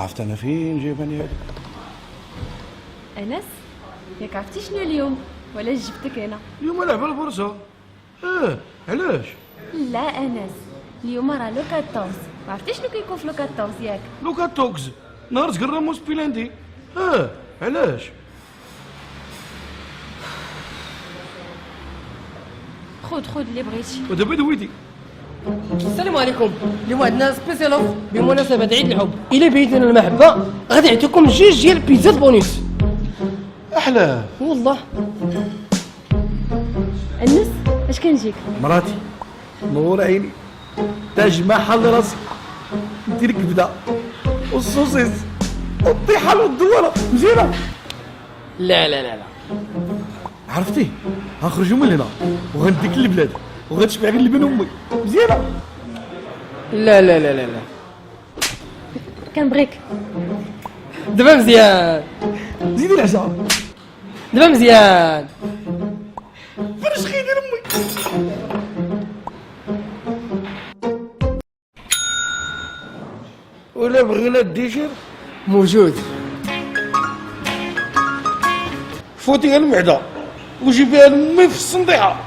عرفت انا فين جايباني هذه. انس ياك عرفتي شنو اليوم ولا جبتك انا؟ اليوم لعبه البورصه. علاش؟ لا انس اليوم راه لو 14. عرفتي شنو كيكون في لو 14 ياك؟ لوكا توكس نهار تقرموس بيلاندي. علاش؟ خذ اللي بغيتي. ودابا دويتي. السلام عليكم. اليوم عندنا سبيسيال اوف بمناسبة عيد الحب. إلا بيدنا المحبة غادي نعطيكم 2 ديال بيتزا بونيس. احلى والله انس اش كنجيك؟ مراتي نور عيني تاج محل راسي ندير الكبده والصوصيص والطيحه والدوره مزيانه. لا لا لا لا عرفتي غنخرجوا من هنا وغنديك للبلاد وغتشبع غير لبن امي مزيانه. لا لا لا لا لا كنبغيك. دابا مزيان، زيدي العشاء دابا مزيان. فرش خيدير امي. ولا بغينا الديشير موجود. فوتي المعده وجيبيها لامي في الصنديحه.